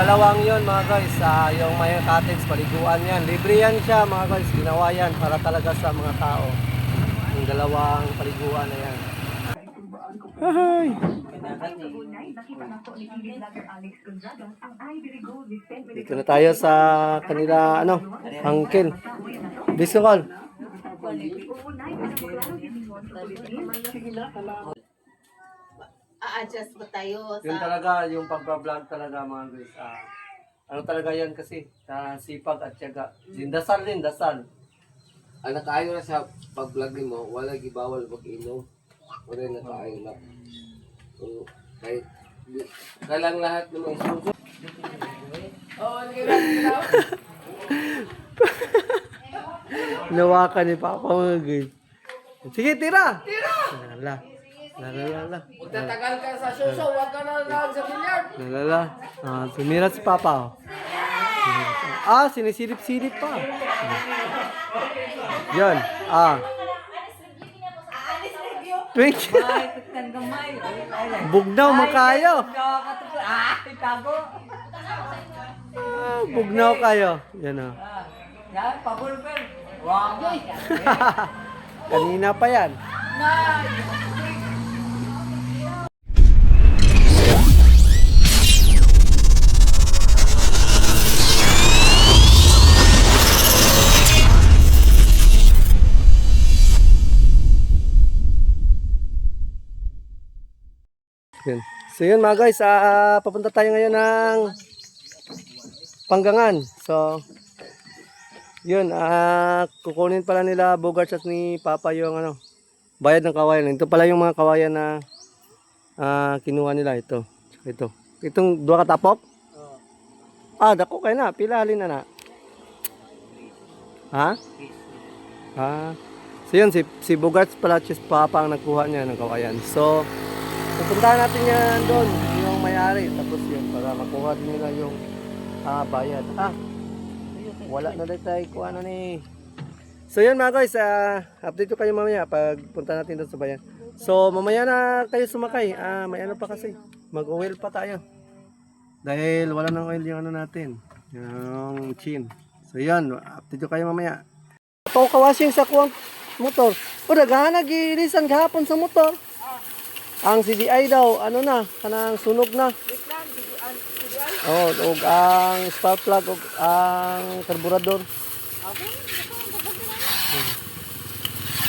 dalawang yon mga guys, yung may cottage, paliguan yan. Libre yan siya mga guys, ginawa yan para talaga sa mga tao. Yung dalawang paliguan na yan. Hi! Dito na tayo sa kanila, Uncle. Bisco call. A-adjust ba tayo Yun sa... talaga, yung pagbablog talaga mga guys. Ano talaga yan kasi, sipag at tiyaga. Yung dasal din, dasal. Ang nakaayo na sa pag-vlog mo, wala gibawal mag-inom. Wala nakaayo na. So, kahit kalang lahat ng mga sponsor. Nawakan ni Papa mga guys. Sige, tira! Tira! Lalala. Kung tatagal ka sa suso, huwag ka na lang sa bilyard. Lalala. Sumira si Papa. Sinisilip-silip pa. Yan. Twink. Bugnaw makayo. Bugnaw kayo. Yan o. Kanina pa yan. Yun. So yun mga guys, papunta tayo ngayon ng Panggangan. So yun, kukunin pala nila Bogarts at ni Papa yung bayad ng kawayan. Ito pala yung mga kawayan na kinuha nila. Ito. Itong dua katapok? Dako kayo na. Pila halin na na. Ha? So yun, si Bogarts pala at si Papa ang nagkuha niya ng kawayan. So pupuntahan natin yan doon, yung may-ari. Tapos yun, para makuha din nila yung bayad. Wala na dahil tayo kung ano ni. So yun mga guys, update ko kayo mamaya pag punta natin doon sa bayan. So mamaya na kayo sumakay. May ano pa kasi, mag-oil pa tayo. Dahil wala nang oil yung natin, yung chin. So yun, update ko kayo mamaya. Ito kawashing sa kuwang motor. Daghan nag-ilisan kahapon sa motor. Ang CDI daw, kanang sunog na. Og ang spark plug og ang karburador.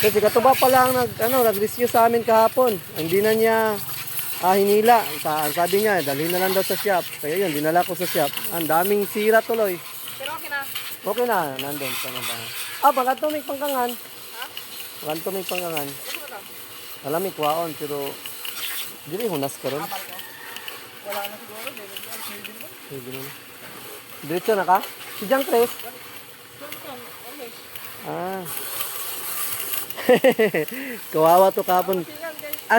Kasi katuba pa lang nag-rescue sa amin kahapon. Hindi na niya hinila. Sabi niya, dalhin na lang daw sa shop. Kaya yun, dinala ko sa shop. Ang daming sira tuloy. Pero okay na. Okay na, nandun sa pagkato may pangkangan. Pagkato may pangkangan. Alam may kuwaon, pero dili hunas karon. Wala na siguro. Diretso na ka? Si Jang Chris? Kawawa to kapon.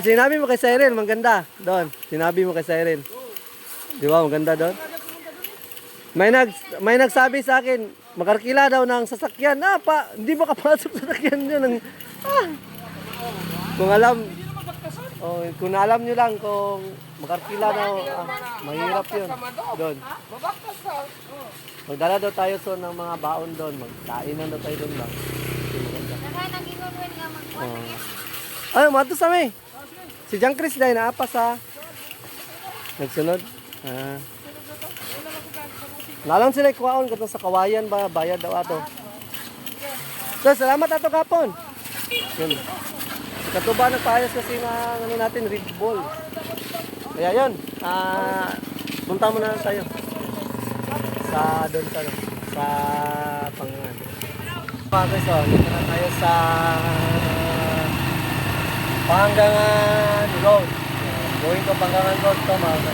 Sinabi mo kay Cyril, maganda. Doon, sinabi mo kay Cyril. Di ba, maganda doon? May nagsabi sa akin, makarkila daw ng sasakyan. Hindi ba kapasok sa sasakyan yun? Kung alam nyo lang kung makarkila daw, mahirap yun. Doon. Magdala daw tayo ng mga baon doon. Magkainan daw tayo doon ba? Mato sa may. Si Jang Chris dahil naapa sa nagsunod. Nalang sila ikuwaon katong sa kawayan ba, bayad daw ato. So, salamat ato kapon. Yun. Katuba nagpaayos kasi ng natin, Red Bull. Kaya yun, punta muna tayo sa doon sa Panggangan. Okay, so dito na tayo sa Panggangan Road. Going to Panggangan Road to mga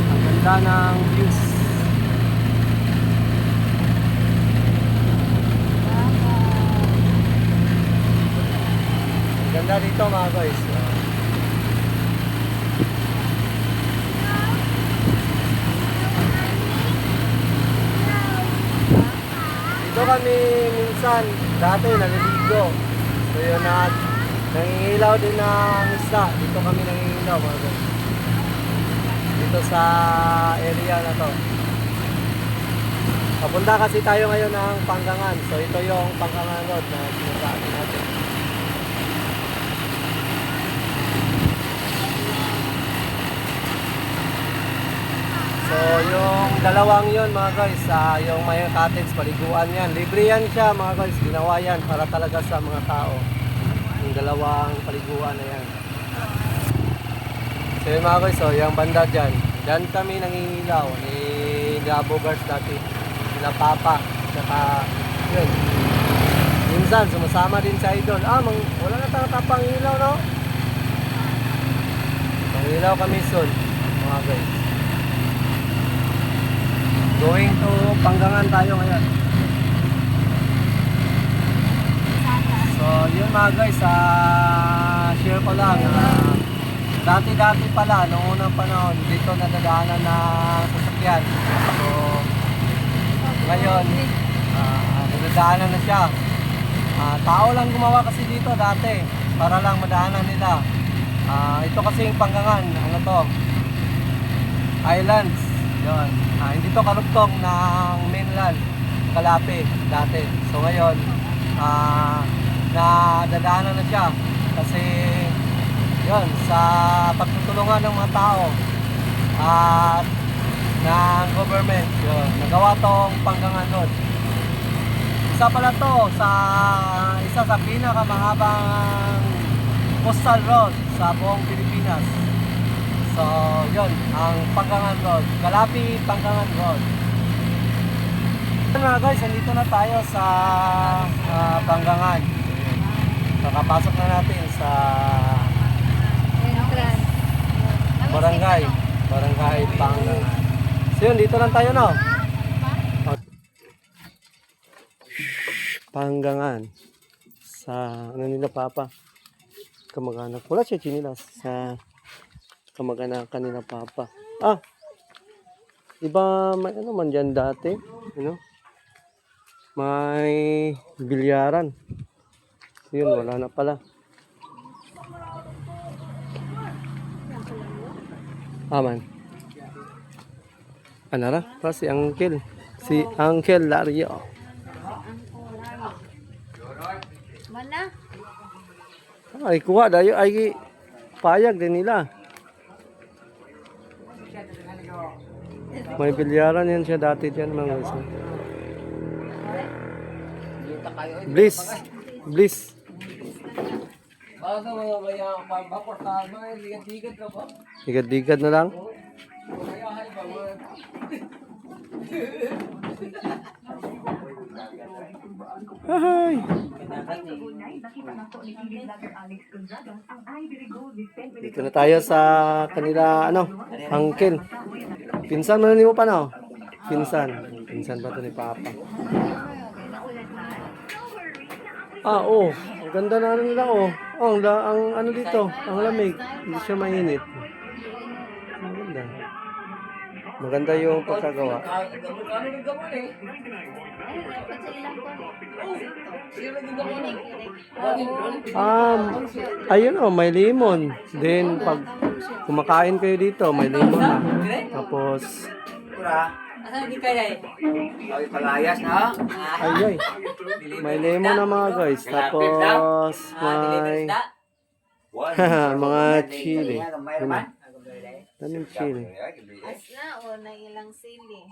ang ganda ng views. Ang ganda dito mga guys. Dito kami minsan, dati naliligo. So yun nangingilaw din ng isda. Dito kami nangingilaw mga guys. dito sa area na to. Papunta kasi tayo ngayon ng Panggangan. So ito yung Panggangan Road na sinasaan natin. So yung dalawang yon mga guys, yung may cottage, paliguan yan. Libre yan siya mga guys, ginawa yan para talaga sa mga tao. Yung dalawang paliguan na yan. So yun mga guys, so yung banda dyan. Dyan kami nangingilaw ni Gabo Guards dati. Sila Papa. Saka yun. Minsan sumasama din sa idol. Wala na tapang ilaw no? Pangilaw kami soon mga guys. Going to Panggangan tayo ngayon. So yun mga guys, share ko lang. Dati-dati pala, noong unang panahon, dito nadadaanan na sasakyan. So ngayon, nadadaanan na siya. Tao lang gumawa kasi dito dati, para lang madaanan nila. Ito kasi yung Panggangan, ano to? Islands. Yun. Hindi to karugtong ng mainland, Kalapi, dati. So ngayon, nadadaanan na siya. Kasi, yun, sa pagtutulungan ng mga tao at ng government, yun, nagawa tong Panggangan Road. Isa pala to isa sa pinakamahabang coastal road sa buong Pilipinas. So, yun, ang Panggangan Road. Kalapi, Panggangan Road. Mga guys, nandito na tayo sa Panggangan. Kakapasok na natin sa Barangay Panggangan. So yun, dito lang tayo no? Panggangan. Sa, ano nila Papa? Kamag-anak. Wala siya chinilas sa kamag-anakan nila Papa. Diba may ano man dyan dati? May bilyaran. Yun, wala na pala. Man. Ano ra? Si Uncle. Si Uncle Lario. Mana? Ay, kuha dayo. Ay, payag din nila. May bilyaran yan siya dati dyan mga guys. Bliss. Bago mga maya, paportal, mga ligat-ligat na ba? Digad-digad na lang. Hi. Dito na tayo sa kanila, Uncle. Pinsan mo mo pa no? Pinsan ba ito ni Papa? Oo. Ang ganda na nila, ang ano dito, ang lamig. Hindi siya mainit. Ang ganda. Maganda yung pagkagawa. Ayun may lemon. Then pag kumakain kayo dito, may lemon na. Tapos Palayas na. ay. May lemon na mga guys. Tapos may mga chili. Daming chili. Asna o na ilang sili.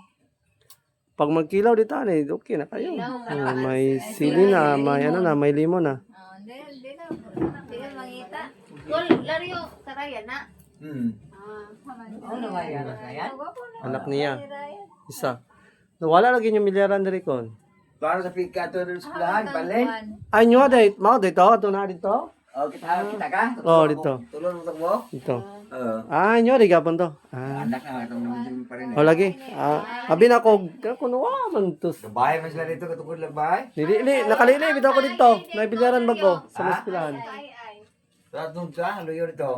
Pag magkilaw dito, okay na kayo. May sili na, may limon na. Di na mangita. Gol, Lario, taraya na. Anak niya. Isa. Wala lagi yung milyaran dari kon. Para sa pika to ng eskwelahan, balen. Ay, nyo dito. Mao dito? Ito na dito? Kita ka? Dito. Tulong mo mo? Dito. Nyo di gapon to. Anak na itong naman pa rin. Lagi. Abi na ko, kunuwa man to. Bahay mas lang dito, katungkol lang bahay. Nakalili, bitaw ko dito. Naibilyaran bago sa eskwelahan. Ay. Tatong sa, luyo dito.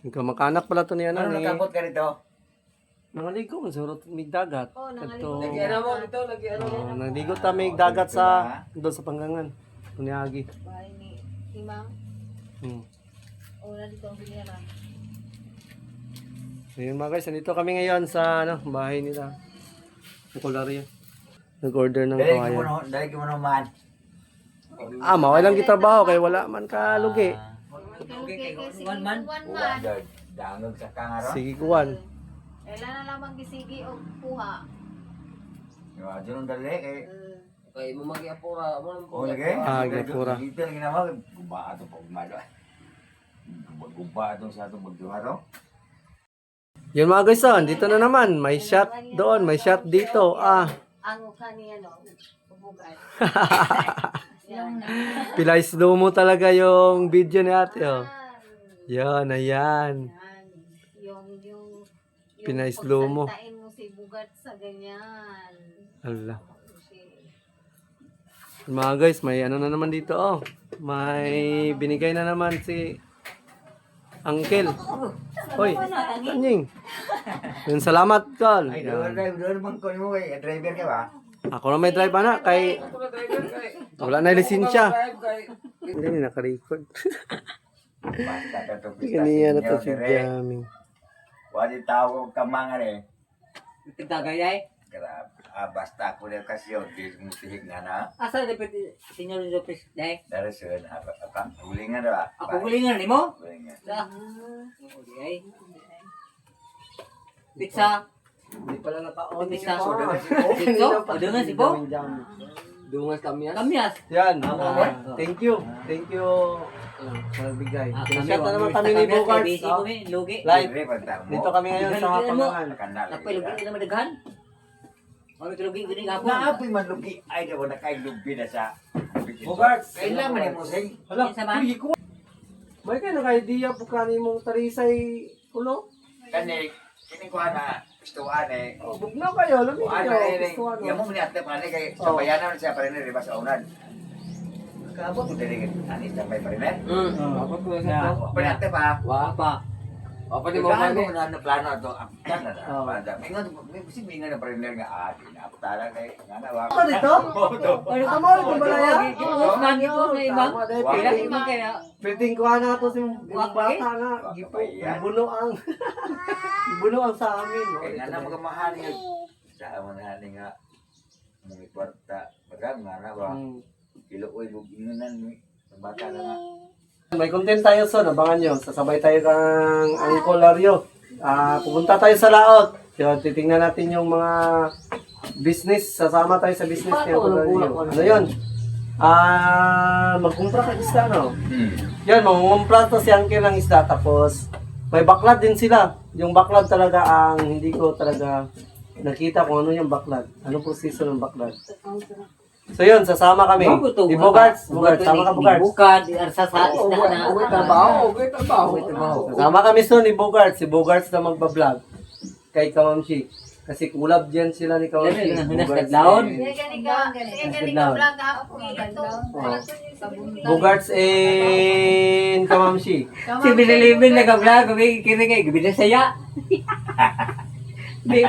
Kamakanak pala to niya Ano ni. nakabot ka dito? Nangaligo man sa may dagat. Ito. Lagi mo dito, lagi Naligo ta may dagat sa doon sa Panggangan. Kunyagi. Bahay ni Imam. Hmm. Wala dito ang binira. So yun mga guys, nandito kami ngayon sa bahay nila. Kularyo. Nag-order ng kawayan. Dahil mo naman. Mawala lang gitrabaho kay wala man ka lugi. One man. Dangog sa kangaro. Sige kuwan. Kailan na lamang gisigi o kuha. Yung adyon dali kay. Kay mo mag-iapura. Oh lagi. Gapura. Dito lagi naman guba ato pag malo. Guba ato sa ato magduharo. Yun mga guys, dito na naman. May shot doon, may shot dito. Ang mukha niya, no? Bubugan. Yan. Pilay slow mo talaga yung video ni ate. Oh. Yan, ayan. Yung Pinay slow mo. pagsaltain mo si Bugat sa ganyan. Allah. Mga guys, may ano na naman dito. May binigay na naman si Uncle. Hoy, tanying. Yun, salamat, Tol. Ay, Yan. driver man ko mo kay driver ka ba? Ako na may drive na kay wala na lisensya. Hindi naka-record. Basta ka to Ganyan na to si Jamie. Wali tao ka mga re. Tagayay. Kaya basta ko na kasi yung di mo tihig na na. Asa dapat Senyor Lopez dai? Darasun apa hulingan ba? Ako gulingan nimo? Hulingan. Sa. Okay. Pizza. Hindi pala naka-on. Pizza. So, dala si Pizza. O dengan si Bo. Dungas kami yan. Kamyas. Yan. Thank you. Thank you. Sa nagbigay. Pinashot na naman kami ni Bogart. Busy kami, lugi. Live. Libre pagtamo. Dito kami ngayon sa Mapangangan. Kanal. Napay lugi na madaghan. Ano ka lugi gini gapon? Naapoy man lugi ay daw na kay lugi na sa. Bogart. Kailan man ni mo sing? Hala, Kinsa man? uy, ko. May kayo naka-idea po kani mong tarisay ulo? Kani kini ko ana pistuan eh. Bugna kayo, lami Ano kayo. eh, Gusto ano. yung mo niya pa ni kay sa bayanan siya pa rin riba sa unan. Kabot mo dili ani sa may pa rin. Dapat ko sa to. Pinate pa. Wa. Apa? Apa ni mo Kailangan man mo na plano to aptan na. Oo. Pada mingon may kasi mingon na pa rin nga ati na aptala kay nga wa. Ako dito? Ano Amo, ito ba na yan? Gipos man gipos na ibang. Tama, dahil Pila piling- man kaya. Piling ko na to si bata nga. Gipo, gibuno ang gibuno ang sa amin. Kay nga na magamahal ni sa mga nga mga kwarta magam nga na ba. Kilo oy bugingan ni bata na nga. May content tayo son, abangan nyo. Sasabay tayo kang Uncle Lario. Pupunta tayo sa laot. So, titingnan natin yung mga business. Sasama tayo sa business ni Uncle Lario. Ano yun? Magkumpra ka isda, no? Yan, mangungumpra to si Uncle ng isda. Tapos, may baklad din sila. Yung baklad talaga ang hindi ko talaga nakita kung ano yung baklad. Anong proseso ng baklad. So yun, sasama kami. Di Bogarts, sama ka Bogarts. Bukad, arsa sa isda na. Ugay trabaho, ugay trabaho. Kasama kami so ni Bogarts. Si Bogarts na magbablog kay Kamamshi. Kasi kulab dyan sila ni Kamamshi. Nasdaglaon. Sige, ganing ka vlog ako ito. Bogarts and Kamamshi. Si Bililibin nag-vlog, kami kiringay, gabi na saya. Di,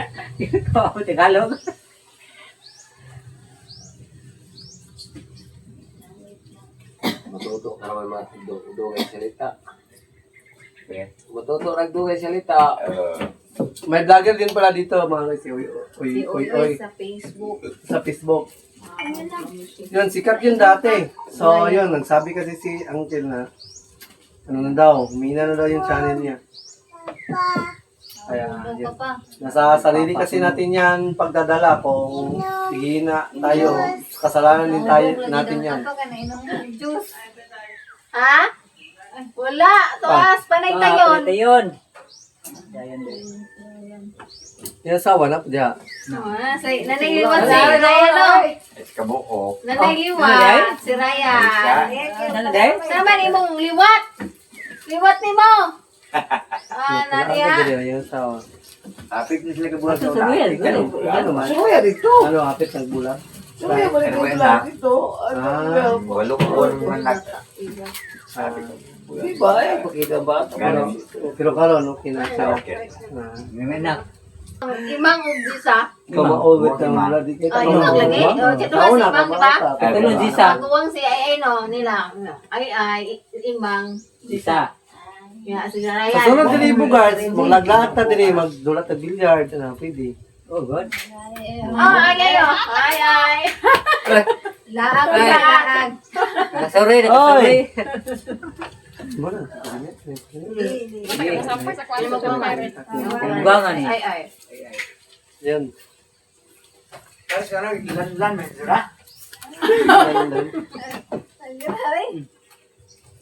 ko Tagalog. Matuto ka naman dugay salita. Matuto rag dugay salita. May vlogger din pala dito mga kasi oy Sa Facebook. sa Facebook. Yun, sikat yun dati. So yun, nagsabi kasi si Uncle na ano na daw, humina na daw yung channel niya. Kaya yun. Nasa sarili kasi natin yan pagdadala kung sige na tayo, kasalanan din tayo natin yan. Juice. Ha? Wala. Tuas. Panay tayon. Tayon. Yan sawa na diya. Nanayliwat si Raya, no? Es kabuo. Nanayliwat si Raya. Nanday? Sama ni mong liwat. Liwat ni mo. Nadia. Yan sawa. Apik ni sila kabuo Ito sa buyan. Ano man? Suya dito. Ano hapit ng bulan? Suya mo dito dito. Walo ko man sabi ko. Di ba? Pakita ba? Pero karon okay na siya. Okay. Ah. Memenak. Imang ugisa. Kamaugot ng Imang. bloody kita. Ay, imang lagi. O, ito si Imang, di ba? Tulong Jisa. Pagkuwang si ay no nila. Ay imang. Jisa. Ya si Sa Ryan. sunod dili bugas, maglaglata ta diri magdulat ta billiard na pwede. Oh, good. Ay ayo. Ay. Laag laag. Sorry, Oy! sorry. Mana? Kailangan eh. Ay. Yan. Tapos sekarang lan-lan may sira.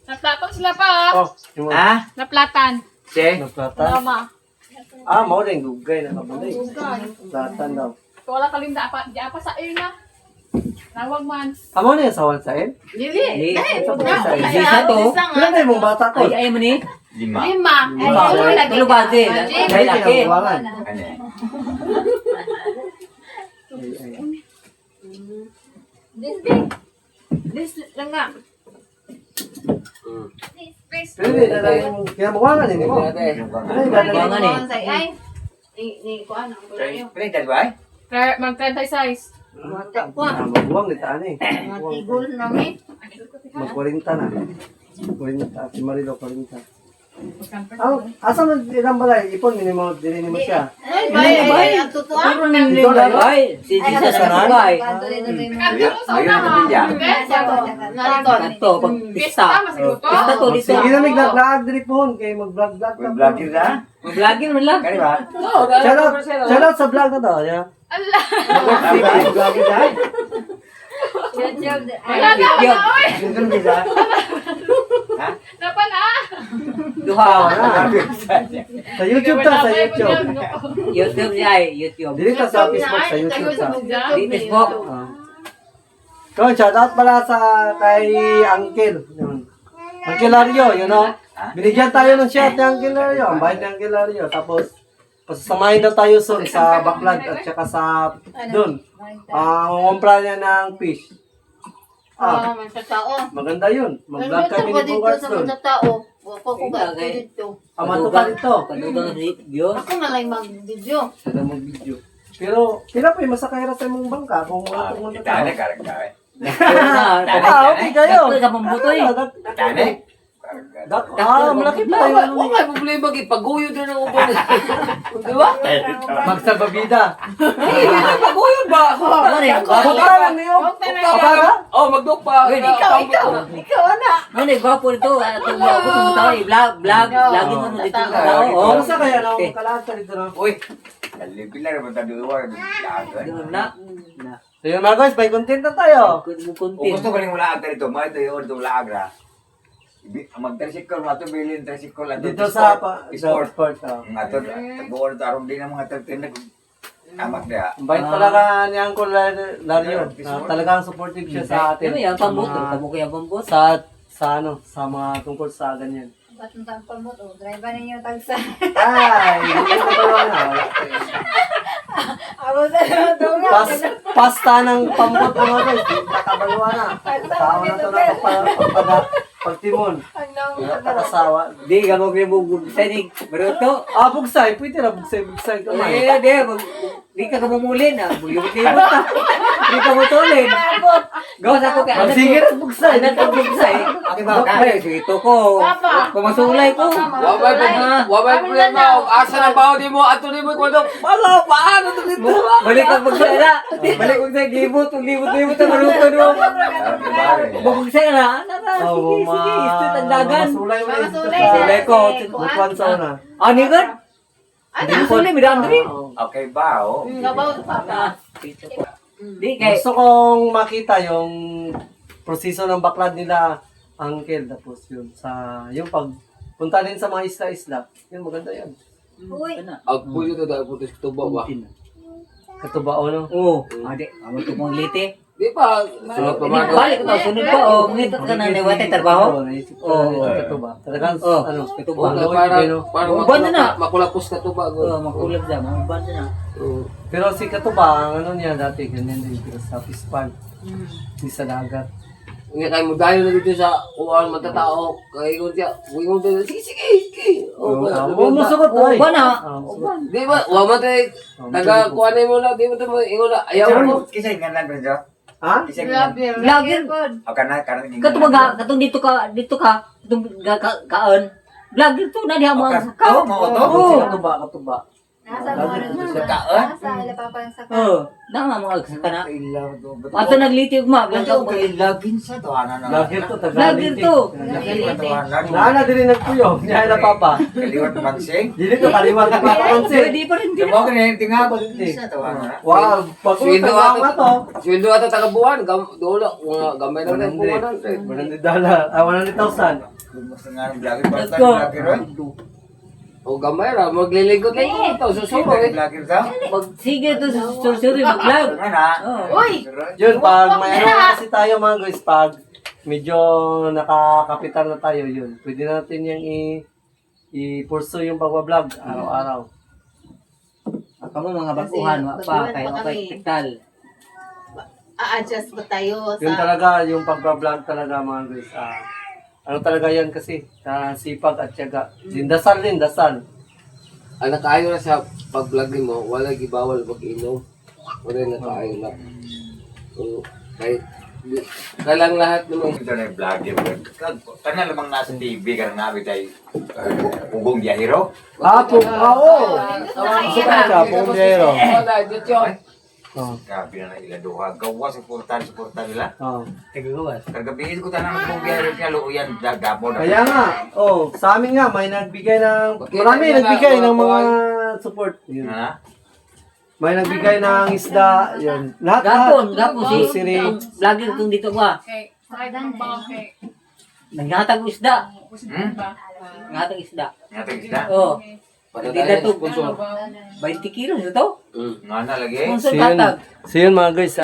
Naplatan sila pa. Oh, yung mga Ha? Naplatan. Si? naplatan. Mama. Mau rin gugay na kabulay. Platan daw. Wala kalinda apa. Di apa sa na. Nawag man. Amo na yung sawan sa in? Dili. Ito po Na, sa in. Jisa to. Kailan na yung mga bata ko? Ay, mo ni. 5. Lima. Lima. Tulo ba din? Ay, Ay, laki. kinabuangan. Ano eh? This lang nga. Pwede na lang yung kinabuangan eh. Mo. Yung bang- Ay, dadalhin. Buwangan eh. Ay. Ni kuan ang kuya. Pwede ba eh? Kaya mag 36. Magbuwang ni taan eh. Matigol namin. Mag-40 na. 40. Si Marilo 40. Asa man ilang balay? Ipon, minimo, dili mo siya. Ay, bay, ang totoo. Dito lang ba? Ay, si Jisa sa nabay. Ayun, ayun ang pamilya. Kanto, pag pista. Pista to dito. Sige na may nag-vlog diri po. Kaya mag-vlog-vlog May vlogger na? Mag-vlogin mo lang. Kaya ba? Shoutout sa vlog na to. Yeah. Vlogger na? Wala na. Wala. Uy. Yung bisa? Ha? Napa na. Duha. Sa YouTube ta, sa YouTube. YouTube niya ay YouTube. Dili ta sa Facebook, sa YouTube ta. Di Facebook. So, shoutout pala sa kay Uncle. Yun. Uncle Lario, you know. Binigyan tayo ng shot ni Uncle Lario. Ang bayad ni Uncle Lario. Tapos, pasasamahin daw tayo soon sa Baclag at saka sa doon. Ngumpra niya ng fish. Ah, man sa tao. Maganda yun. Mag-vlog kami Nandito ni dito Bukas sa doon. mga tao. Ako ko ba dito. Amato ka dito. Kadugang video. Ako na lang mag-video. Sana mong video. Pero, pila pa yung masakay ra sa mong bangka kung Ah, pumunta kita ka. na karagda eh. Okay kayo. Dakto ka pambutoy. Kita na eh. Malaki pa tayo. Huwag may problema kay paguyo din ang uban. Di ba? Magsalbabida. Paguyo ba? Ano yung gwapo? Bukta lang niyo. Bukta? Oh, magdukpa. Ikaw ana. Ano yung gwapo ito? Ako tumutawa eh. Vlogin mo dito ng tao. Oh, Oh, masa kaya na akong kalahat ka dito na. Uy, Kalipin lang naman tayo duwa. Ganun na. So yun mga guys, may content na tayo. Kung Kuntin. gusto ko rin wala agad ito, mga ito yung wala agad. Mag-tricycle, mga ito bilhin tricycle. Dito sa sport. sport. Mga ito, taguan ito, arong din ang mga ito. Tamak na. Ang bait pala ka ni Uncle Lario. Talagang supportive siya sa atin. Ano yan? Sa Pambot. mga- Kamu kaya pambot. sa mga tungkol sa ganyan. Ba't ang tampal mo to? Driver ninyo tagsa. Ay, hindi ko pala na. Wala. Abo sa mga Pasta ng pambot mga guys. Nakabalwa na. Tao na to na pagtimon. Nakasawa. Di ka mo kaya sinig. Baruto. Bugsay. Pwede na bugsay kamay. Di ka mamulin ah. Buyot-libot ka. Di ka mutulin. Gawas ako kay anak Sige na bugsay. Anak ko bugsay. Ako ba? Kaya ito ko. Kumasulay ko. wabay problema. Asa na ba di mo? Ato di mo kwento. Wala, paano to dito? Balik ka bugsay na. Balik ko sa libot. Libot na baruto no. Bugsay na. Sige. Ito tandagan. Masulay mo. Masulay ko. Butuan sa una. Ani gan? Hindi ko sulay. Midang diri. Okay ba, oh? Gabaw sa papa. Di kay. Gusto kong makita yung proseso ng baklad nila, Uncle. Tapos yun, yung pagpunta din sa mga isla-isla. Yun, maganda yun. Uy. Ang puyo to dahil putis tubo ba? Katubao, no? Oo. Ade, amo to mong liti. Di ba? Sunod pa man. Balik ka sunod pa oh, mangitot ka na ni wate trabaho. Oo, naisip ko na katuba. Talagang, Oh, ano, katuba. Para Uban na na. makulapos ka to ba? Oh, makulab sa mga banda na. Pero si Katuba, ang ano niya dati, ganyan din, pero sa fish pond. Di sa dagat. Nga kayo mo dayo na dito sa kuwan matatao. Kayo siya, wingon tayo. Sige. Musugot Oy. ba na? Di ba? Wa man tayo. Taga kuwan mo na. Di mo tayo ingon na. Ayaw mo. Kisay nga lang bro. Ha? Kisay nga. Vlogger. O kana Katumaga, katong dito ka, katong kaan. Vlogger to na diha mo. Oo, mo to. Oo. Katuba. Nasa mo rin mo. Kaan? Nasa ila papa yung saka. Oo. Dama mga agsaka na. Ilaw to. Ato naglitiog ma. Ito kay lagin sa to ana na. Vlogger to, Vlogger to. Lagin mo to ana. Naana din nagpuyo. Niya na papa. Kaliwat mansing. Dili to kaliwat na papa kansi. Di pa rin Di mo kani tinga ko sa to ana. Wow, Sweldo pagkuha ato. nga to. Sweldo ato taga buwan. Dolo. Gamay na tayo buwan. $100,000. Gusto nga ng vlogger pa Let's ta go. vlogger ron. O gamay ra. Magliligot na ito. Susuko eh. Vlogger ta. Sige to sursuri mag-vlog. Ana. Oo. Uy! Yun, pag may ano kasi tayo mga guys, pag medyo nakakapital na tayo, yun. Pwede natin yung i-pursue yung pagbablog araw-araw. Ako mo mga baguhan, wa pa kay okay tektal. A-adjust ba tayo Yun talaga, yung pagbablog talaga mga guys. Ano talaga yan kasi, sipag at tiyaga. Yung dasal din, dasal. Ang nakaayo na sa pag-vlog mo, wala gibawal mag-inom. Wala nakaayo na. So, kahit kalang lahat naman. Ito na yung vlogger ron. Kana lamang nasa TV ka na nabi tayo. Ugong biyahero. Oo! Gusto ka siya, pumbiyero. Wala, dito yun. Oo. Grabe na ila duha. Gawa suportan nila. Oo. Tagagawas. Kagabihin ko tanang ugong biyahero kaya luuyan dagamo na. Kaya nga, sa amin nga, may nagbigay ng, marami nagbigay ng mga support. Yun. Ha? May nagbigay ng isda, yun. Lahat. Gapon si Siri. vlogger tong dito ba. Okay. Sakay ng baka kay. Naghatag isda. Hmm? Naghatag isda. Natag isda. Oo. Patatayin Dito to. sponsor. 20 kilos ito. Nga na lagi. Sponsor So yun, hatag. so yun mga guys,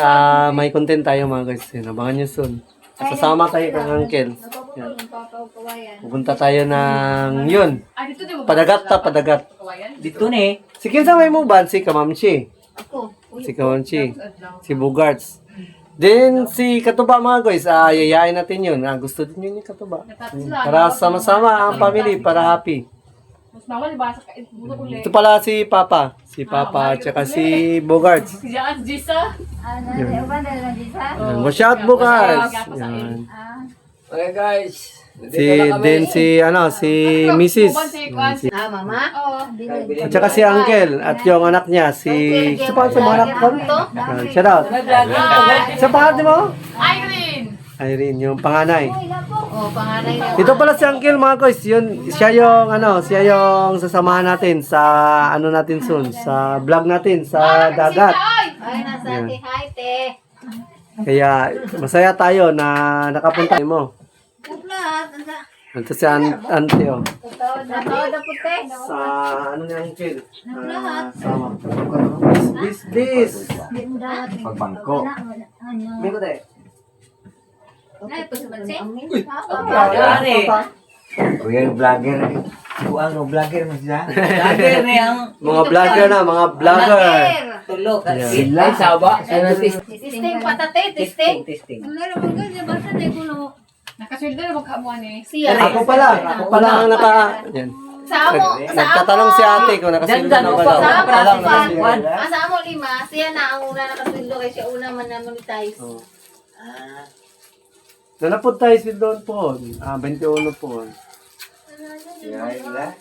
may content tayo mga guys. Yun, abangan nyo soon. Sasama tayo kang Uncle. Yan. Yung papa o kawayan. Pupunta tayo ng yun. Dito di mo ba? Padagat. Kawayan? Dito ni. Si Kinsa may mo ban? Si Kamamchi. Ako. Si Kamamchi. Si Bugarts. Then si Katuba mga guys, yayain natin yun. Gusto din yun ni Katuba. Para sama-sama ang family, para happy. Mas bawal ba sa buto ulit. Ito pala si Papa. Si Papa at saka si Bugarts. Si Jaan Jisa. Ano, uban na lang dito ha? Watch out Bugarts. Yan. Okay guys. Si then si Mrs. Mama? Oo. At saka si Uncle at yung anak niya si pa sa mga anak ko. Shout out. Sa pangalan mo? Irene! Irene, yung panganay. Oo, panganay na. Ito pala si Uncle mga guys, yun siya yung sasamahan natin sa natin soon, sa vlog natin sa dagat. Ay, nasa ate. Hi, te. Kaya masaya tayo na nakapunta mo. Lahat. Ito si Auntie oh. Natawad na puti. Sa ni Uncle? Lahat. Sama. Please. Pagbangko. Dito tayo. Ay, pasubansi? Gani. Kuya yung vlogger. Ano vlogger mo siya? Vlogger ni ang Mga vlogger na, mga vlogger. tulo ka. Yeah. Ay, saba. Testing patate, testing. Testing. Ang laro mo ganyan, basta na kuno. Nakasweldo na magkamuan eh. Siya. Ako pala ang yan. Sa amo, Nagtatanong si ate kung nakasildo na ba daw. Sa amo, Wala si nakasildo. Juan. Sa amo lima, siya na ang una nakasweldo kay siya una man na monetize. Oh. Nalapod tayo si Don po. 21 po. Siya ila.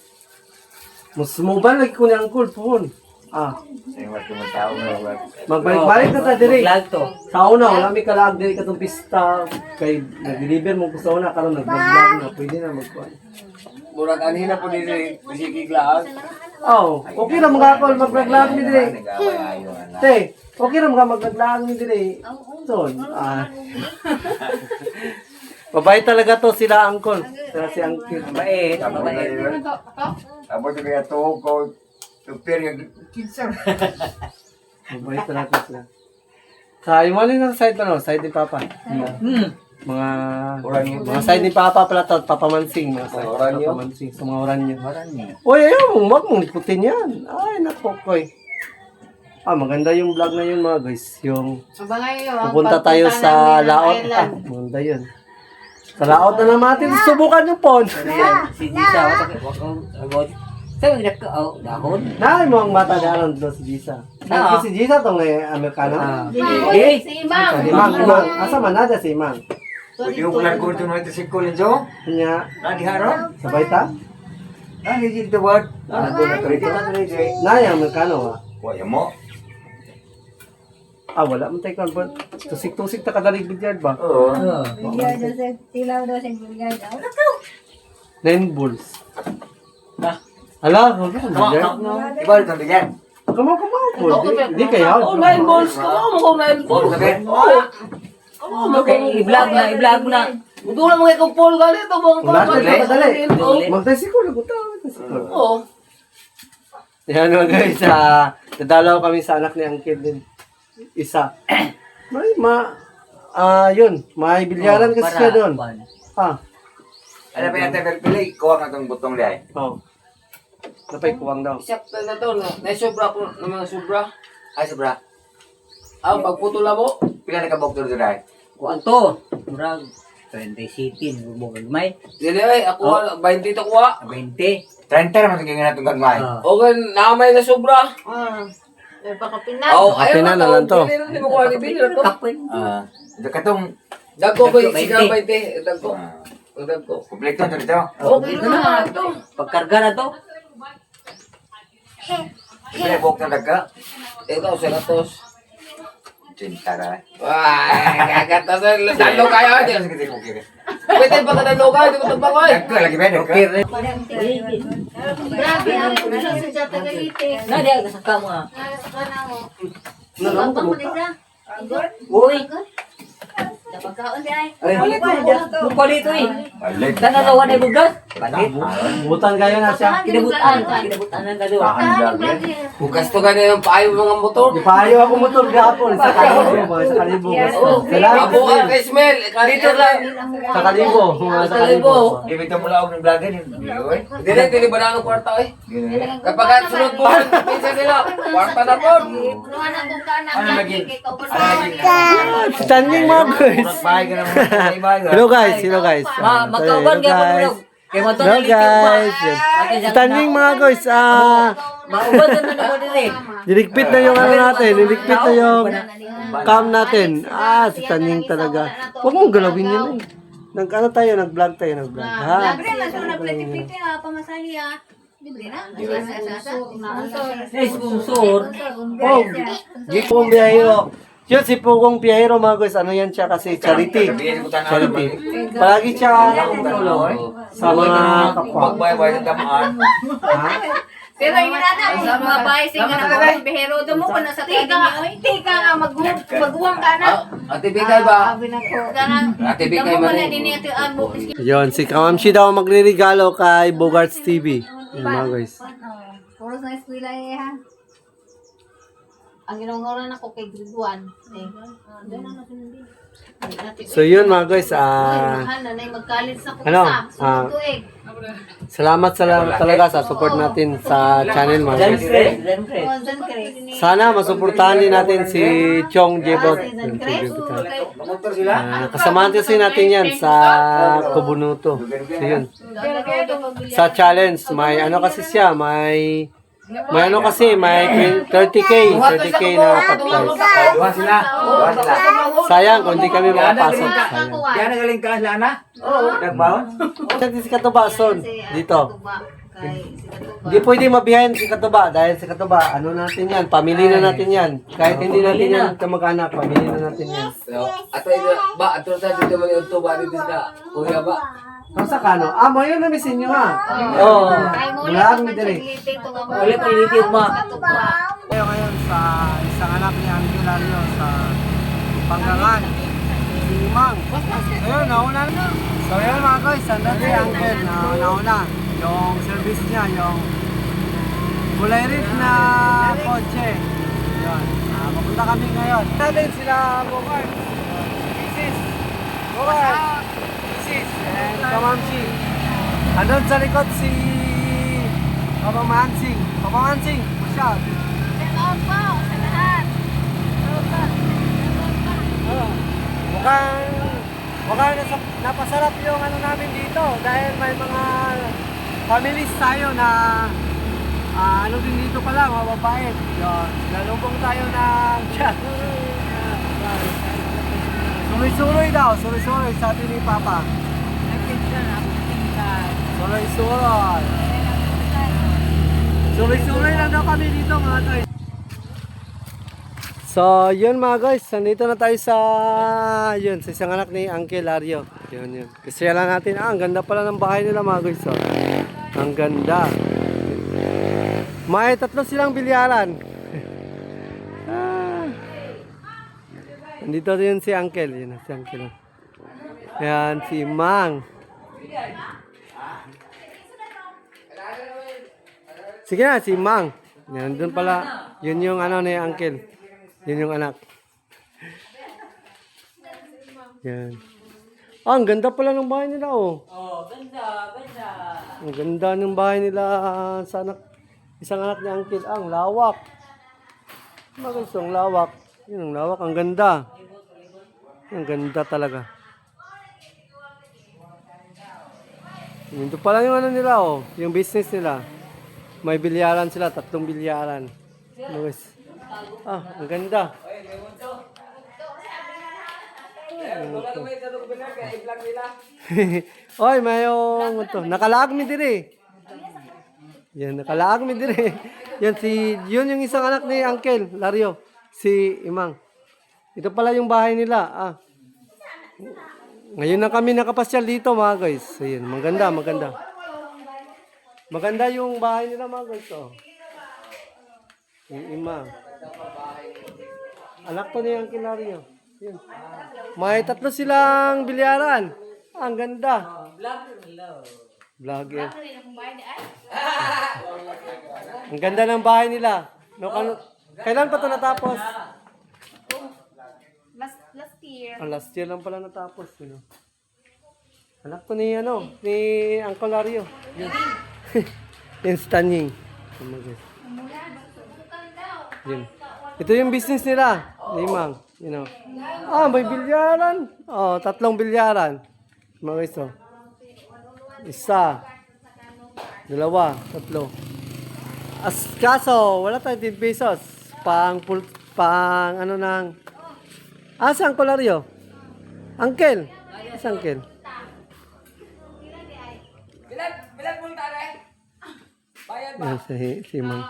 Mas mobile lagi ko ni Uncle po. Sa'yo matumataw na. Magbalik-balik na tayo diri. Vlog to. Sa una, wala may kalag diri katong pista. Kay nag-deliver mo ko sa una karon nag-vlog na. Pwede na magkuhan. Murag anhina po dito. Bisikiglaan. Okay ra mga Uncle mag-vlog mi diri. Nag-away-ayo na. Te, okay ra mga mag-vlog mi diri. Son. Babae talaga to sila Uncle. Sila si Uncle. Mabait. Tapos na Mabait. yun. Tapos na kaya tuhog ko. Super yung kinsa. Babae talaga sila. Sa yung na side ano? Side ni Papa. Mga side ni Papa pala to. Papa Mansing. Mga side. Oranyo? Papa Mansing. Sa mga oranyo. Uy, ayaw. Huwag mong ikutin yan. Ay, nakokoy. Maganda yung vlog na yun mga guys. Yung Abangay yun. pupunta tayo sa Laot. Maganda yun. Kalaot na naman natin. Subukan yung pon. Si Gisa, about. Sabi ko, oh, dahon. Naay mo ang mata na alam doon si Gisa. Ah. Si Gisa itong Amerikano. Eh, Si Imam. Si Imang. Imang. Asa man nada si Imang. Pwede yung kulang ko ito na ito si Colin Jo. Kanya, Nadi haron. sabay ta? Nadi dito ba? Nadi na ito rito. Naay ang Amerikano ha. Wala mo. Wala mo tayo kan. Tusik-tusik ta kadalig bilyard ba? Oo. Bilyar daw sa tilaw daw sa bilyar daw. 9 bulls. Ah. Ala, huwag ka bilyard. Iba ito bigyan. Kamaw, Paul. Di kaya. Oh, 9 balls ko. Ako 9 balls. okay, i-vlog na. Doon lang mga ikaw Paul ganito. Natin Dali. pa kadali. Oh. Magtasikol, nagutaw. Oo. Yan mga guys, dadalaw kami sa anak ni Uncle din. Isa. Yun, may bilyaran kasi siya doon. Ano pa yung tebel pili? Kuha ka itong butong liay. Napay kuwang daw. Isapta na to, naisubra ko ng mga subra. Ay, sobra. Ang pagputula mo, Pila na kabok doon ay? Kuan to. Murag 20 city, bubog may dili ay, ako 20 to kuha. 20. 30 naman tingin na itong gagmay. O gan, naamay na sobra. May pakapinan. Oh, Kapinan na lang to. Hindi mo kuha ni Billy to. Kapin. Ito ka itong... Dagko ba, Dagko, sigaw 20. 20. Dagko. Dagko. Kompleto ito dito. Okay na ito. Pagkarga na to. Pila buk na daga. Ito, seratos. Cintara. Wah, kagata sa dalo kayo. Sige, sige, okay. Pwede pa ka dalo kayo, di ko tabangoy. Daga lagi ba? Okay, Daga. Grabe, ang sa Tagalite. na dia sa kamo. Sa kanamo. Ano, Pang isa. Uy, Napagkaon di ay. bukali to eh. Balik. Tananawan ay bugas. Palit. Butan kayo na siya. Kinabutan na dalo. Tahan lagi. Bukas to ganyan yung paayo mga motor. Ipayo ako motor gapon sa kalibo. Sa kalibo. Salamat. Abo ang Ismail, dito lang. Sa kalibo. Sa kalibo. Ibig mo lang ng vlogger yun. Oy. Dili, dili ba na ng kwarta eh. Gini. Kapag sunod po, minsan nila, kwarta na po. Nuha na kung ka Ano lagi? Si Tanying mga guys. Bahay ka naman. Bahay ka. Hello guys, hello guys. Magkauban Hello gyapon guys. bro. Kay mo to Hello guys. Si Tanying mga guys, Mauban na naman din eh. niligpit na yung ano natin, niligpit na yung cam natin. Si Tanying talaga. Huwag mong galawin yun eh. Nag-ano tayo, nag-vlog tayo, nag-vlog. Ha? Libre na siya na pliti-pliti ha, pamasahe ha. Libre na. Eh, sponsor. Oh, Pugong Biyahero. Yun, si Pugong Biyahero mga guys, ano yan siya kasi charity. Charity. Palagi siya tumulong sa mga kapwa. Magbay-bay sa tamaan. Ha? Pero yun na kung mabay singa na mga behero do mo ko na sa academy oy. Tika nga maguwang ka na. Ate Bikay ba? Sabi na ko kana. Ate Bikay Damo ba mo na rin? din ito ang bukis. Yun, si Kamamshi daw magre-regalo kay Bogarts TV. Yun mga guys. Puro sa eskwela eh ha. Ang ginunguran ako kay grade 1. So yun mga guys, magkalit sa ano, kusa. Tuig. salamat talaga sa support natin sa channel mga guys. Siyempre. Cousin Chris. Sana masuportahan din natin si Chong Jebot. Cousin Chris. Mamotor sila. Kasamahan din natin yan sa Kubunuto. So yun. Sa challenge, may ano kasi siya, may ano kasi, may 30k na pa-price. Duha sila. Duha sila. Sayang kung di kami makapasok. Sayang. Kaya nagaling ka sa ana? Oo. Nagbaon? Kasi si Katuba, son, dito. Hindi pwede mabihayin si Katuba dahil si Katuba, ano natin yan, pamili na natin yan. Kahit hindi natin yan kamag-anak, pamili na natin yan. So, ato ito, ba, ato sa dito man yung tuba dito ka. Kuya ba? Sa kano? Mo yun na misin nyo ha. Oo. Wala kami dali. Wala pa YouTube mo. Tayo ngayon sa isang anak ni Angelario sa Panggangan. Si Mang. Ayun, nauna na. So yun mga guys, sandal si Uncle na nauna. Yung service niya, yung kulay red na kotse. Yun. Papunta kami ngayon. Natin sila Bogart. Isis. Bogart. Isis. And Kamamshi. Andun sa likod si Pamamansing. Pamamansing. Masyad. Mukhang Mukhang napasarap yung ano namin dito dahil may mga families tayo na ano din dito pala, mga babae. Yun, nalubong tayo ng suloy-suloy daw, suloy-suloy, sabi ni Papa. Suloy-suloy. Suloy-suloy lang daw kami dito mga guys. So, yun mga guys, nandito na tayo sa isang anak ni Uncle Lario. Yun. Kasi lang natin, ang ganda pala ng bahay nila mga guys. So, ang ganda. May 3 silang bilyaran. Nandito rin si Uncle. Yun, si Uncle. Yan, si Mang. Sige na, si Mang. Yan, doon pala. Yun yung ano ni Uncle. Yun yung anak. Yan. Ang ganda pala ng bahay nila, oh. Oh, ganda. Ang ganda ng bahay nila sa anak. Isang anak ni Uncle. Ang lawak. Bakit ang lawak? Yun ang lawak. Ang ganda. Ang ganda talaga. Ito pala yung ano nila, oh. Yung business nila. May bilyaran sila. 3 bilyaran. Guys. Ang ganda. Oy, mayong ito. Nakalaag mi dire. Yan, nakalaag mi dire. Yun yung isang anak ni Uncle Lario, si Imang. Ito pala yung bahay nila. Ngayon na kami nakapasyal dito mga guys. Ayan, maganda. Maganda yung bahay nila mga guys. Oh. Yung Imang. Anak to ni Uncle Lario. Yun. May 3 silang bilyaran. Ang ganda. Vlogger. Ang ganda ng bahay nila. Kailan pa ito natapos? Last year. Last year lang pala natapos. Yun. Anak to ni Uncle Lario. Yun. Yung Stanying. Yun. Ito yung business nila. Limang. You know. May bilyaran. 3 bilyaran. Mga guys, oh. 1, 2, 3. Kaso, wala tayong 10 pesos. Pang ano ng... sa Uncle Lario? Uncle? Sa Uncle? Bilan po tayo. Bayad ba? Si Mang.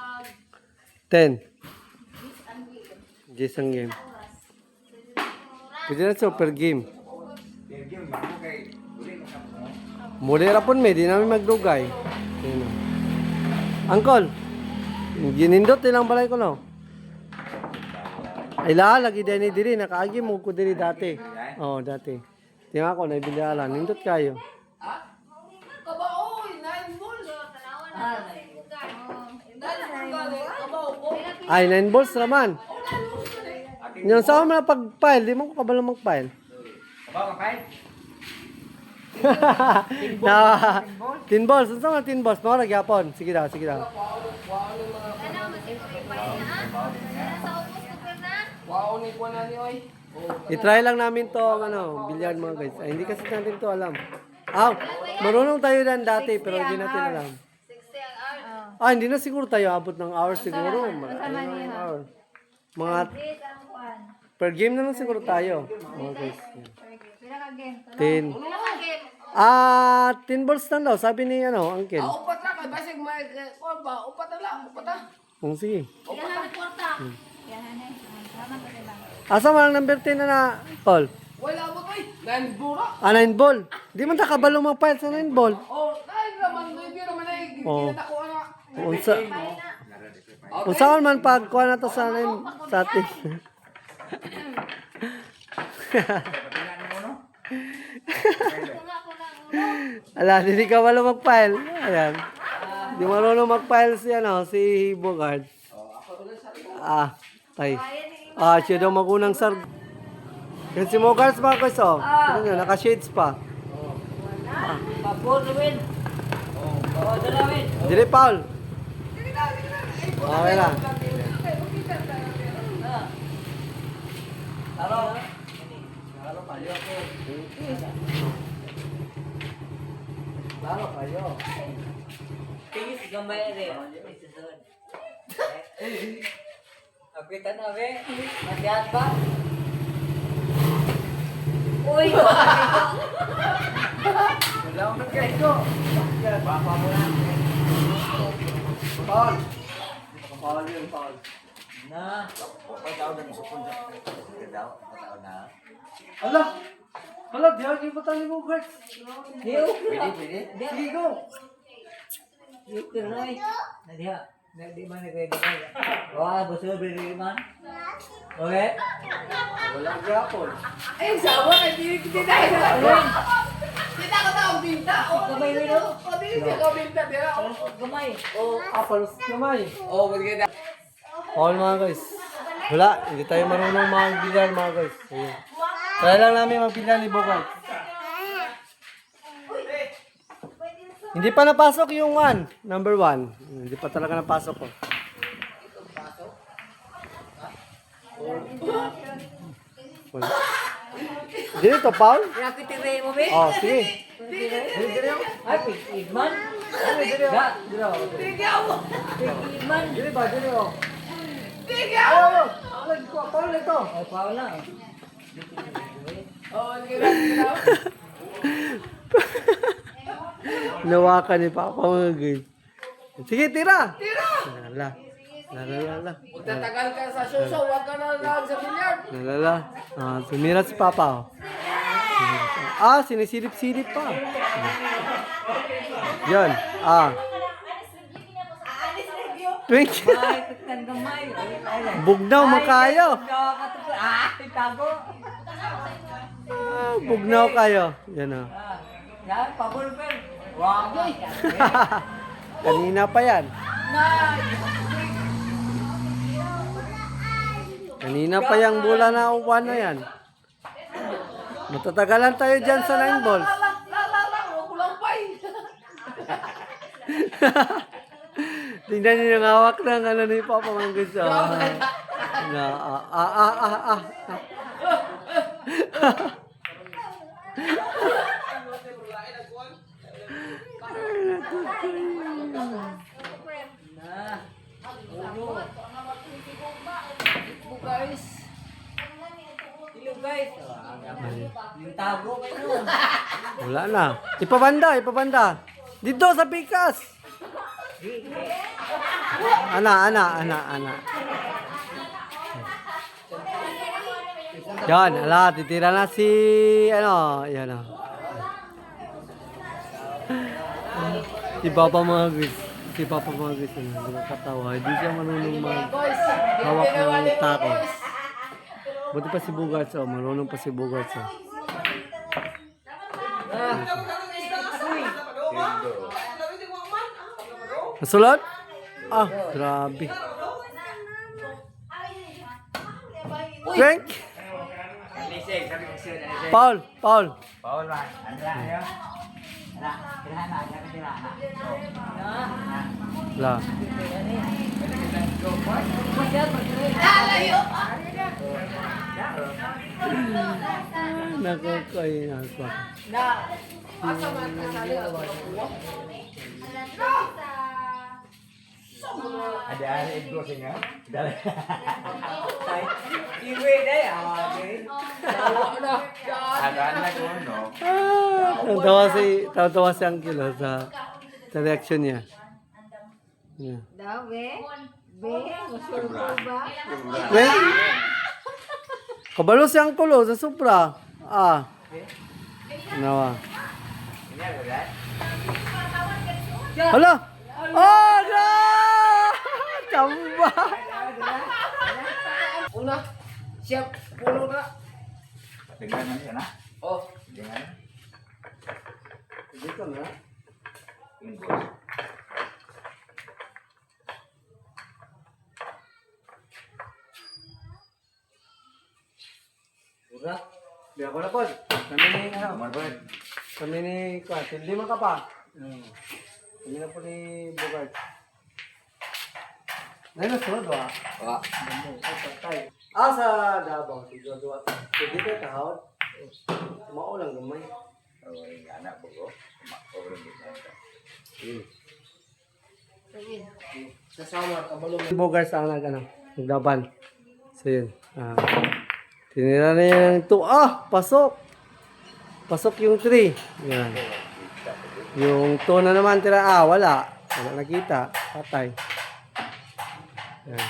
10. Isang game. Pwede na super game. Muli rapon di namin magdugay. Ayun, oh. Uncle, ginindot ilang balay ko, no? Ay lagi din diri, nakaagi mo ko diri dati. Dati. Tingnan ko, naibilyalan. Nindot kayo. Ay, 9 balls naman. Yung sa mga pag-file, di mo ko kabalo mag-file. Na 10 balls. Saan mga 10 balls? Mga nagyapon. Sige daw. I-try lang namin to billiard mga guys. Ay, hindi kasi natin to alam. Marunong tayo dan dati pero hindi natin alam. Hindi na siguro tayo abot ng hours siguro. Mga per game na lang siguro tayo. Mga guys. 10. 10 balls lang daw, sabi ni Uncle. Upat na kay basig may upat na lang. Sige. Asa mo lang number 10 na Paul? Wala mo toy. 9 bura. 9 ball. Di man ta kabalo mag-file sa 9 ball. 9 naman may biro man ay ginako ana. Unsa man pagkuha na to sa atin. Hindi ka wala mag-file. Ayan. Di marunong mag-file si Bogard. Siya daw magunang sar. Yan si Bogard mga guys, oh. Naka-shades pa. Dili, Paul. Okay lang. Klaro kayo. Tingis gamay rin. Isusunod. Apitan na, be. Matihat ba? Uy! Wala akong nag-guide ko. Baka mo na. Paul. Paul yun, Paul. Na. Pagkatao na isupon sa pagkatao na. Ala! Ala, di ako ipatali mo, guys. Diyo. Pwede. Sige, go. Diyo, Pinoy. Nadiha. Di man nagkaya. Wah, gusto mo bili man? Okay? Walang gapon. Ay, sawa na, hindi dahil na. Kita ko tao binta. Gamay mo ito? O, hindi ko binta. Gamay. Oh, apples naman. Oh, maganda. Paul mga guys. Wala, hindi tayo marunong mag-bilyar mga guys. Ayun. Try lang namin mag-bilyar ni Bogart. Hindi pa napasok yung number 1. Hindi pa talaga napasok ko. Wala. Dito, Paul? Pinapitire mo, be? Oh, sige. Ay, pig-igman. Da. Pig-igman. Dili ba? Dili oh. Oh, Paul ito. Ay, Paul na. Nawakan ni Papa mga guys. Sige, tira! Lala. Lala. Tatagal ka sa suso, huwag ka na lang sa bilyar. Lala. Ah, tumira si Papa. Oh. Ah, sinisilip-silip pa. Yan. Ah. Twink. Ay, pikan gamay. Bugnaw makayo. Ah, itago. Ah, bugnaw kayo. Yan oh. Yan, pabulpen. Wow. Kanina pa yan. Kanina pa yung bola na uwan na yan. Matatagalan tayo dyan sa 9 balls. Tingnan niyo yung hawak ng ano ni Papa Manggis. Na, Hello guys. Yung tago kayo. Wala na. Ipabanda. Dito sa pikas. Ana. Yan, ala, titira na si, yan o. Si Papa Magis. Hindi nakakatawa. Hindi siya marunong hawak ng tako. Buti pa si Bugats, marunong pa si Bugats. Nasulot? Ah, grabe. Frank? Paul. Paul man. Ano? La. Nakakaya ako. Ada ego sih nggak? Iwe day, Ada anak no. Tawa si Uncle sa reaction niya. Yeah. Daw, gusto ba? Wait. Kabalo si Uncle sa Supra. Ah. Nawa. Hala. Oh, no! Tamba. Una, siap, pulo na. Dengan mana na? Oh, Dengan Dito na. ini. Ura. Di ako na po. Kami ni, Nomor berapa? kami ni, lima ka pa. Kami na po ni Bogart. Ngayon na sunod ah. ah, Ah, sa Davao. Dito kayo kahawad. Maulang gamay. Oh, ini anak bogo. Makulong din natin. Sa summer, kabalo mo. Bogars ang naglaban. So yun. Tinira na yan ng 2. Pasok! Pasok yung 3. Yan. Yung 2 na naman tira. Wala. Wala nakita. Patay. Yan.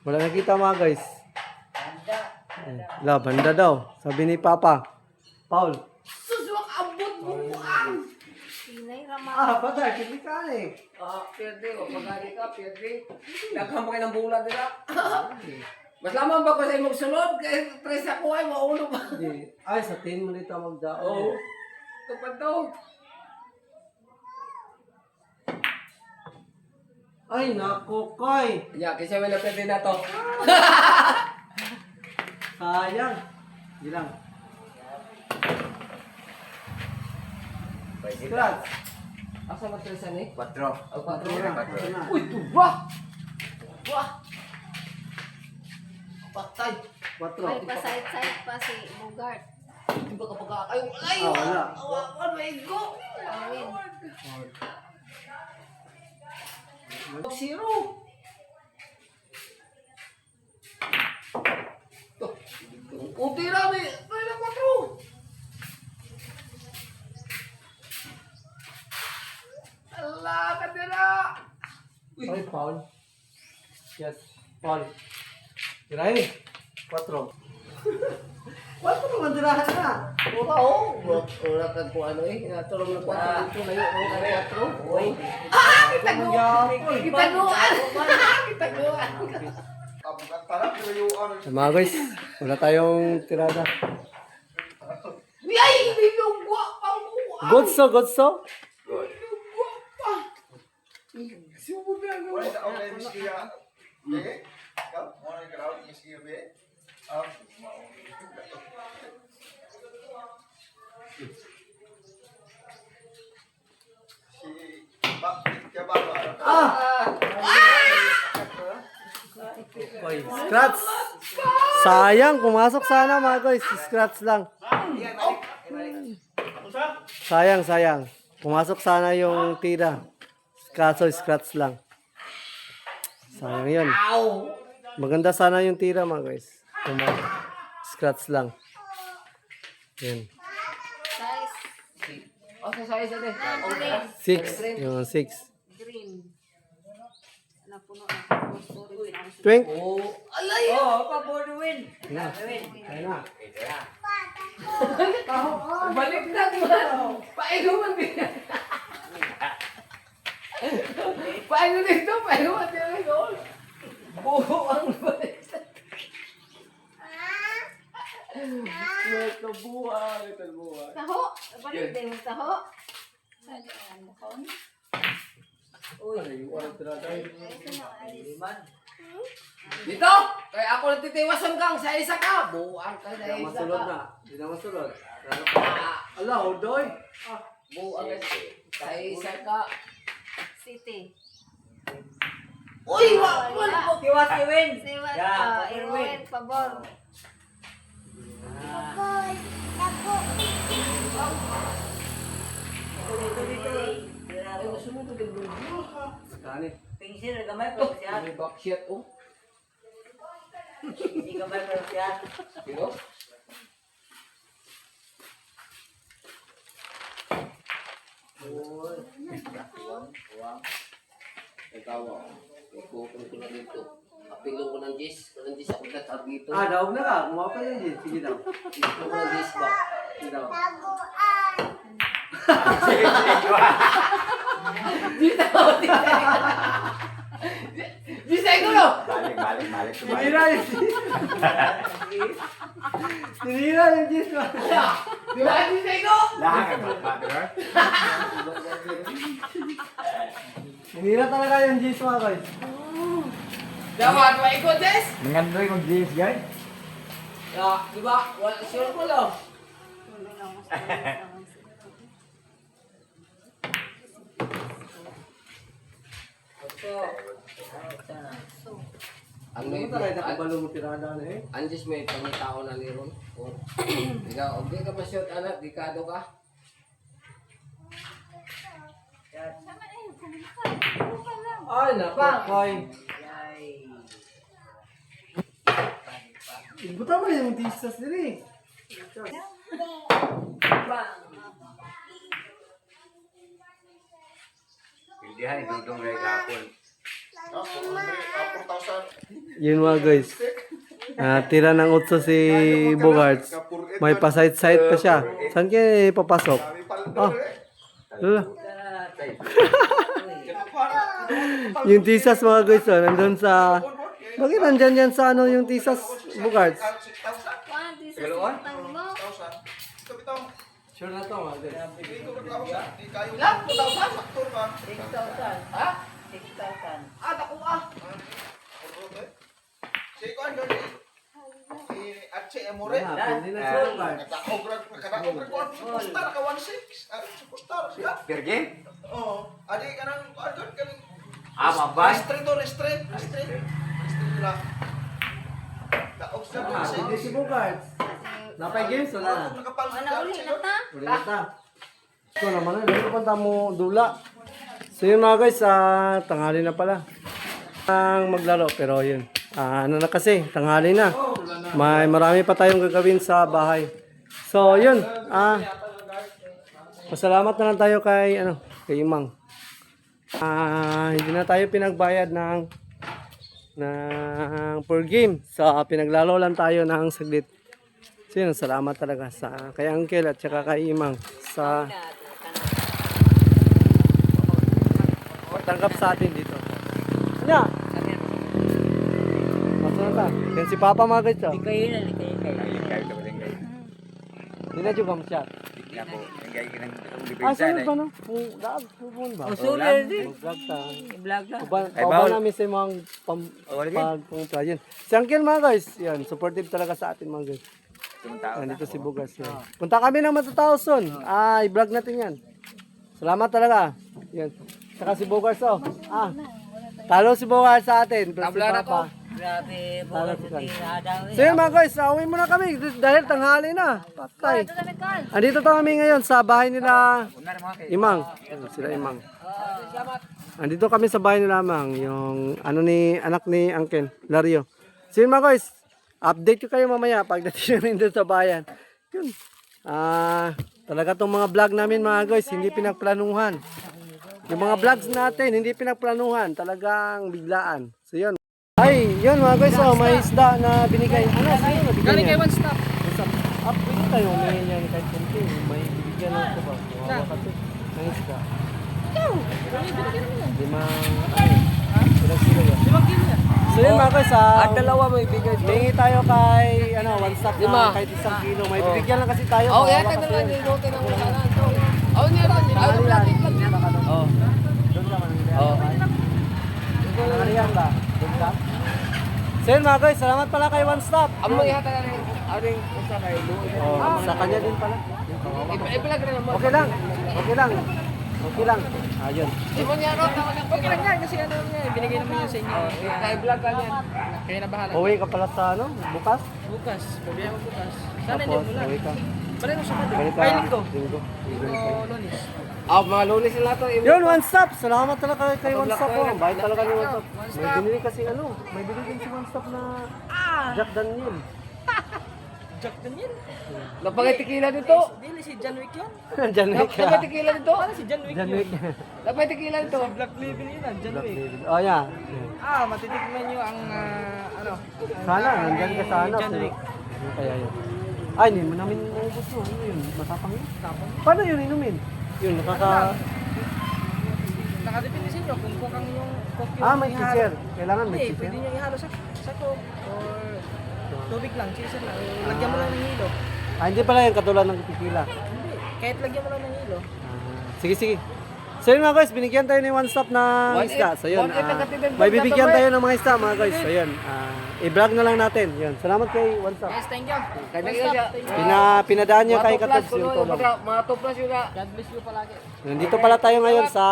Wala nakita mga guys. Yan. Banda daw. Sabi ni Papa. Paul. Suswak abot mo ang! Sinay rama. Patay. Hindi ka eh. Pwede, o pagkali ka, pwede. Daghan pa kayo ng bulan nila. Mas lamang ba ko sa imong sulod? Kaya tres ako ay maulo ba? Hindi. Ay, sa 10 mo dito magdaan. Oo. Ito pa to. Ay, nako, Koy. Yeah, kasi wala pwede na to. Sayang. Hindi lang. Pwede ka. Scratch. Asa ba tresan eh? 4. Ang patro Pwede na. 4. Uy, tuba! Wah! Patay! 4. Ay, pasayt-sayt pa si Bogart. Di ba kapag ay, ay! Wala. Awakan, may go! Awin. Zero! Ito. Unti rami! Ay, na 4! Allah, kadira! Ay, Paul. Yes, Paul. Tirahin. 4. 4 naman tirahan na. Wala oh! Wala ka kung ano eh. Natulong na 4 dito na yun. Ang 4. Uy! Kitaguan! Kitaguan! Mga guys, wala tayong tirada. Ay! Binugwa pa mo! Godso, Godso. Good. Binugwa pa! Sumunod What is na the outlet Miss Kia? Okay? Come, morning crowd, Miss Kia be. Scratch. Sayang, pumasok sana mga guys. Scratch lang. Sayang, sayang. Pumasok sana yung tira. Kaso scratch lang. Sayang yun. Maganda sana yung tira mga guys. Scratch lang. Yan. Size. O, sa isa din. Green. 6. Yung 6. Green. Napuno na. Twink. Oh, alay! Oh, pa-board win. Na. Ayun na. Balik na man! Painuman din! Painuman dito! Painuman dito! Buho ang balik! May kabuha! May kabuha! Taho. Balik din mo taho. Dito! Kaya ako nagtitiwas hanggang sa isa ka! Buang ka na Hindi na isa masulod ka! na. Hindi na masulod. Ah, Ala, Odoy. buang ka sa isa ka! City. Uy! Wala ko! Kiwas si win. Siwat. Yeah, Irwin. Pabor. Ay, masunod ka din. Kani. Pingsir, gamay pa siya. May backshot oh! Hindi gamay pa siya. Sino? Nagtawa ako. Ikukunin ko na dito. Apilong ko ng Jis. Walang Jis ako tatar dito. Daog na ka. Kumapa yan din. Sige daw. Apilong ko ng Jis ba? Sige daw. Jis ako! Jis ako no! Balik. Tinira yung Tinira yung Jis ba? Di ba Jis ako? Lahat ka ba? Tinira talaga yung Jis mga guys. Dapat ba ikaw Jis? Nangandoy kong James guys. Di ba? Sure ko lang. Ang Ano may mo talaga nakabalo mo tirada na eh? Anjis may pangitao na liron. Ikaw, di ka masyot anak, dikado ka. Ay, napakoy. Buta mo yung disas diri. Pildihan, idudong rin kapon. Ako, 4,000. Yun mga guys. Tira ng utso si Bogarts. May pa-site-site pa siya. Saan kayo papasok? Oh. Lala. Yung tisas mga guys, oh, nandun sa... Bakit nandyan yan sa ano yung tisas, Bogarts? 6,000. Kiloan? 1,000. Ito bitaw. Sure na to mga guys. Dito ka ako sa. Di kayo. 1,000. Saktor ba? 6,000. Ha? 6,000. Ah, dako ah. Si Kuan doon si Archie Amore. Hindi na si Bogarts. Kadaog ko superstar ka 1,600. Superstar siya. Per game? Oo. Adi ka nang kuan doon kami. Mabay? Restrain lang. Daog siya doon si. Hindi si Bogarts. Napay games, wala na. Ano uli na ta? Uli na ta. Ito naman na, dito punta mo dula. So yun mga guys, tanghali na pala. Ang maglaro, pero yun. Ano na kasi, tanghali na. May marami pa tayong gagawin sa bahay. So yun, pasalamat na lang tayo kay, kay Imang. Hindi na tayo pinagbayad ng per game. So pinaglaro lang tayo ng saglit. So yun, salamat talaga sa kay Uncle at saka kay Imang sa pagtanggap sa atin dito. Nya. Masaya ta. Yan si Papa mga guys. Oh. Kayo na. Lingkay ka ba lingkay? Hindi na juga siya. Hindi na po. Lingkay ka ng Sunod ba no? Daag pupun ba? Usulit din. Vlog ta. I-vlog na. Ay, Pauban bawal. namin sa mga pagpunta. Yun. Si Uncle mga guys. Yan. Supportive talaga sa atin mga guys. Itong tao na. Nandito si Bugas. Yan. Punta kami ng Matatauson. I-vlog natin yan. Salamat talaga. Yan. Saka si Bugas oh. Talo si Bugas sa atin. Plus si Papa. Grabe, Talo po. si Kan. Tinadaw So yun mga guys, uwi muna kami dahil tanghali na. Patay. Ito na Carl. Andito to kami ngayon sa bahay nila Unar mga kay. Imang. Sila Imang. Andito kami sa bahay nila Imang, yung anak ni Uncle Lario. So yun mga guys, update ko kayo mamaya pagdating namin doon sa bayan. Yun. Talaga tong mga vlog namin mga guys, hindi pinagplanuhan. Yung mga vlogs natin, hindi pinagplanuhan, talagang biglaan. So yun. Ay, yun mga guys, may isda na binigay. Ano, sa'yo na bigyan niya? One stop. Pwede tayo umayin yan kahit kunti. May bibigyan lang ito ba? Kawawa kasi ng isda. Ilang sila yun? So yun mga guys, dalawa may bigay. Hingi tayo kay, one stop na kahit 1 kilo. May bibigyan lang kasi tayo. Oh, kawawa yan ka kasi. naman yung lote ng wala na. Oh, niya ba? Doon ka man. Nakaliyan ba? Doon ka? So yun mga guys, salamat pala kay One Stop. Amo ihata na rin. Aring usa kay Luis. Sa kanya din pala. I-vlog na naman. Okay lang. Okay lang. Ayun. Simon niya ro. Okay lang yan kasi ano niya, binigay naman yun sa inyo. Kaya vlog ka niyan. Kaya na bahala. Uwi ka pala sa bukas? Bukas, babiyahe mo bukas. Sana hindi Tapos, mo lang. uwi ka. Pareho sa kanila. Balik ka. Kay Linggo. Linggo. O Lunes. Mga lunes sila to. Yun, One Stop. Salamat talaga kay One Stop. Oh. Bayad talaga ni One Stop. May binili kasi may binili din si One Stop na Jack Daniel. Jack Daniel. Napangitikila dito. Dili si John Wick yan. John Wick. Napangitikila dito. Ano si John Wick John yun? Wick. Napangitikila dito. Black Label yun ah, John Wick. Oh, yeah. Matitikman nyo ang Sana, nandyan ka sana. John Wick. Kaya yun. Ay, hindi mo namin naubos mo. Ano yun? Matapang yun? Paano yun inumin? Yun, Nakadepende sa inyo kung coke ang yung coke yung may ihalo. chaser. Kailangan may Hindi, chaser. pwede nyo ihalo sa coke or tubig lang, chaser lang. Lagyan mo lang ng hilo. Hindi pala yung katulad ng tequila. Hindi, kahit lagyan mo lang ng hilo. Sige. So yun mga guys, binigyan tayo ni One Stop ng isda. So yun, may bibigyan tayo ng mga isda mga guys. So yun, i-vlog na lang natin. Yun, salamat kay One Stop. Yes, thank you. Kanya Pinadaan niya kay Katods yung tulong. Mga tuplas yun na. God bless you palagi. Nandito pala tayo ngayon sa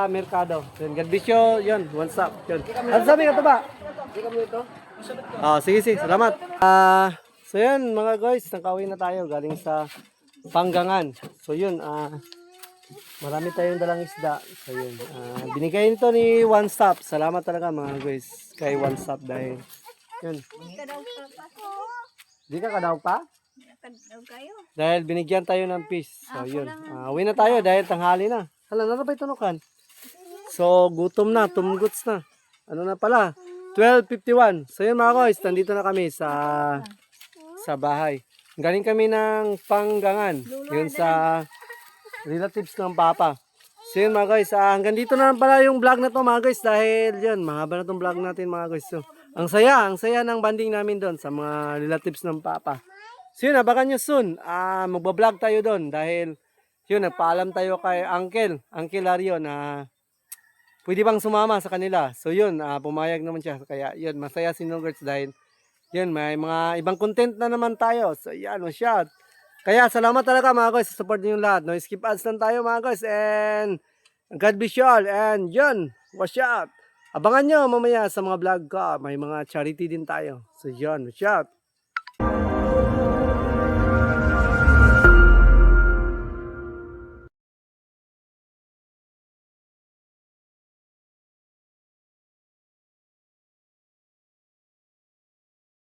Merkado. Yun, God bless you. Yun, One Stop. Yun. Ano sabi ka to ba? Hindi kami ito. Sige, salamat. So yun mga guys, nakauwi na tayo galing sa Panggangan. So yun, Marami tayong dalang isda. So yun. Binigay nito ni One Stop. Salamat talaga mga guys kay One Stop dahil yun. Di ka kadaw pa? Dahil binigyan tayo ng fish. So yun. Uwi na tayo dahil tanghali na. Hala, na ba tunukan? So gutom na, tumguts na. Ano na pala? 12:51. So yun mga guys, nandito na kami sa bahay. Galing kami ng Panggangan. Yun sa relatives ng Papa. So yun mga guys, hanggang dito na lang pala yung vlog na to mga guys dahil yun, mahaba na tong vlog natin mga guys. So, ang saya ng banding namin doon sa mga relatives ng Papa. So yun, abangan nyo soon. Magbablog tayo doon dahil yun, nagpaalam tayo kay Uncle Lario na pwede bang sumama sa kanila. So yun, pumayag naman siya. Kaya yun, masaya si Nuggets dahil yun, may mga ibang content na naman tayo. So yan, shout. Kaya salamat talaga mga guys sa support niyo lahat. No, skip ads lang tayo mga guys and God bless you all. And yun, watch out. Abangan nyo mamaya sa mga vlog ko. May mga charity din tayo. So yun, watch out.